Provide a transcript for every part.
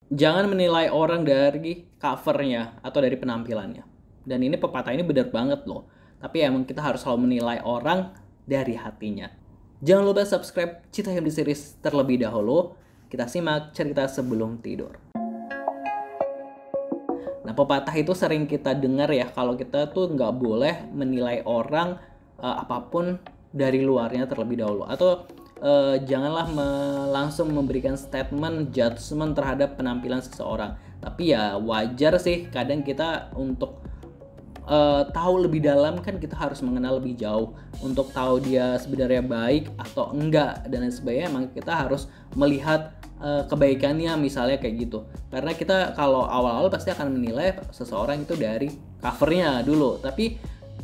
Jangan menilai orang dari covernya atau dari penampilannya. Dan ini pepatah ini benar banget loh. Tapi emang kita harus selalu menilai orang dari hatinya. Jangan lupa subscribe Cita Yang di Series terlebih dahulu. Kita simak cerita sebelum tidur. Nah, pepatah itu sering kita dengar ya, kalau kita tuh nggak boleh menilai orang apapun dari luarnya terlebih dahulu. Atau janganlah langsung memberikan statement, judgement terhadap penampilan seseorang. Tapi ya wajar sih kadang kita untuk tahu lebih dalam kan kita harus mengenal lebih jauh untuk tahu dia sebenarnya baik atau enggak dan lain sebagainya. Emang kita harus melihat kebaikannya misalnya kayak gitu, karena kita kalau awal-awal pasti akan menilai seseorang itu dari covernya dulu. Tapi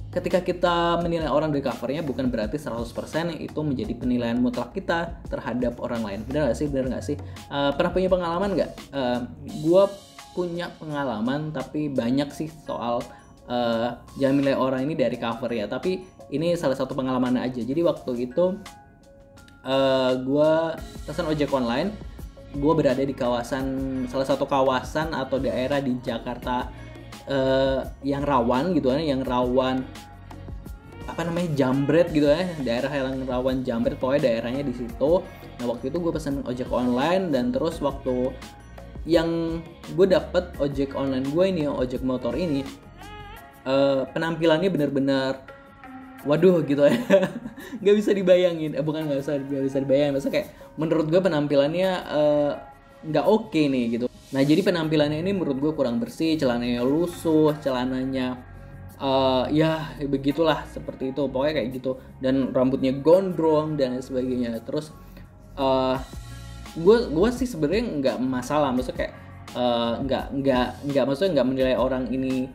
ketika kita menilai orang dari covernya bukan berarti 100% itu menjadi penilaian mutlak kita terhadap orang lain. Benar nggak sih? Pernah punya pengalaman nggak? Gue punya pengalaman tapi banyak sih soal jangan menilai orang ini dari cover ya. Tapi ini salah satu pengalaman aja. Jadi waktu itu gue pesan ojek online. Gue berada di salah satu kawasan atau daerah di Jakarta yang rawan gitu kan, yang rawan apa namanya, jambret gitu ya, daerah yang rawan jambret, pokoknya daerahnya di situ. Nah waktu itu gue pesan ojek online, dan terus waktu yang gue dapet ojek online gue ini, ojek motor ini, penampilannya benar-benar waduh gitu ya. Nggak bisa dibayangin, bukan nggak bisa dibayangin, maksudnya kayak menurut gue penampilannya nggak oke nih gitu. Nah jadi penampilannya ini menurut gue kurang bersih, celananya lusuh, celananya ya begitulah, seperti itu pokoknya kayak gitu, dan rambutnya gondrong dan lain sebagainya. Terus gue sih sebenarnya nggak masalah, maksudnya kayak nggak maksudnya nggak menilai orang ini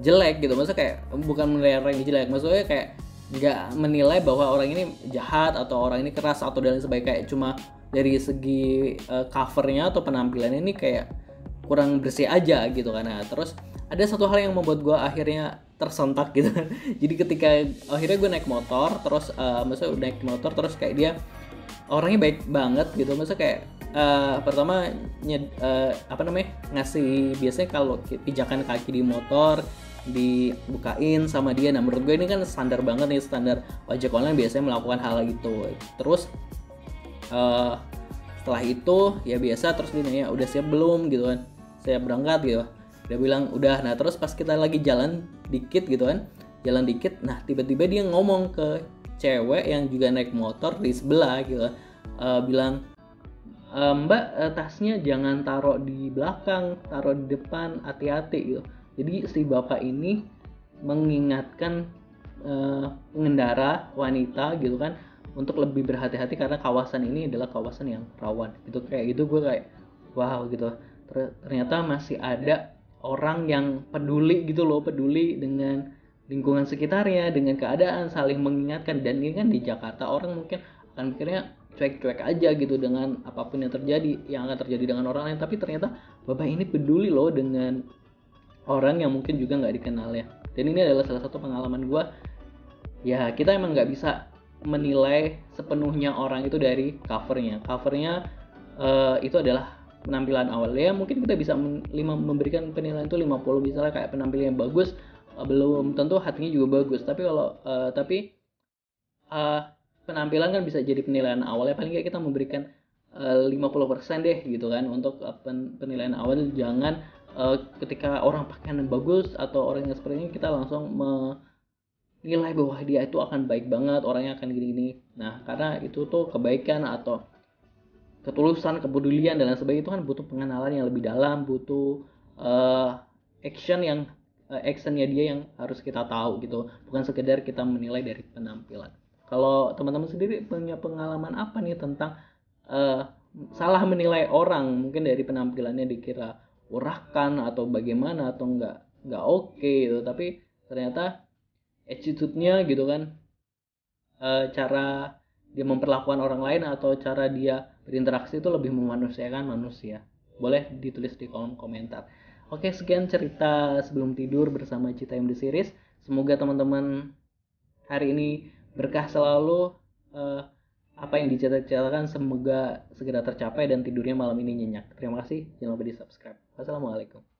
jelek gitu, maksudnya kayak bukan menilai orang ini jelek, maksudnya kayak nggak menilai bahwa orang ini jahat atau orang ini keras atau dan sebagainya, kayak cuma dari segi covernya atau penampilannya ini kayak kurang bersih aja gitu kan. Nah, terus ada satu hal yang membuat gue akhirnya tersentak gitu kan. Jadi ketika akhirnya gue naik motor, terus maksudnya naik motor terus kayak dia orangnya baik banget gitu, maksudnya kayak pertama apa namanya, ngasih, biasanya kalau pijakan kaki di motor dibukain sama dia. Nah menurut gue ini kan standar banget nih, standar ojek online biasanya melakukan hal gitu. Terus setelah itu ya biasa, terus dia nanya udah siap belum gitu kan, saya berangkat gitu, dia bilang udah. Nah terus pas kita lagi jalan dikit gitu kan, jalan dikit, nah tiba-tiba dia ngomong ke cewek yang juga naik motor di sebelah gitu, bilang mbak, tasnya jangan taruh di belakang, taruh di depan, hati-hati gitu. Jadi si bapak ini mengingatkan pengendara wanita gitu kan untuk lebih berhati-hati karena kawasan ini adalah kawasan yang rawan gitu. Kayak gitu gue kayak wow gitu, ternyata masih ada orang yang peduli gitu loh, peduli dengan lingkungan sekitarnya, dengan keadaan, saling mengingatkan. Dan ini kan di Jakarta, orang mungkin akan mikirnya cuek-cuek aja gitu dengan apapun yang akan terjadi dengan orang lain, tapi ternyata bapak ini peduli loh dengan orang yang mungkin juga nggak dikenal ya. Dan ini adalah salah satu pengalaman gue, ya kita emang nggak bisa menilai sepenuhnya orang itu dari covernya itu adalah penampilan awal ya. Mungkin kita bisa memberikan penilaian itu 50, misalnya kayak penampilannya bagus, belum tentu hatinya juga bagus. Tapi kalau penampilan kan bisa jadi penilaian awal ya. Paling nggak kita memberikan 50% deh gitu kan untuk penilaian awal. Jangan ketika orang pakaian bagus atau orang yang seperti ini kita langsung nilai bahwa dia itu akan baik banget, orangnya akan gini-gini. Nah karena itu tuh kebaikan atau ketulusan, kepedulian dan lain sebagainya, itu kan butuh pengenalan yang lebih dalam, butuh action yang actionnya dia yang harus kita tahu gitu, bukan sekedar kita menilai dari penampilan. Kalau teman-teman sendiri punya pengalaman apa nih tentang uh, salah menilai orang, mungkin dari penampilannya dikira urakan atau bagaimana atau nggak oke gitu, tapi ternyata attitude-nya gitu kan, cara dia memperlakukan orang lain atau cara dia berinteraksi itu lebih memanusiakan manusia. Boleh ditulis di kolom komentar. Oke, sekian cerita sebelum tidur bersama Cita Yang The Series. Semoga teman-teman hari ini berkah selalu, apa yang dicita-citakan semoga segera tercapai dan tidurnya malam ini nyenyak. Terima kasih, jangan lupa di subscribe. Wassalamualaikum.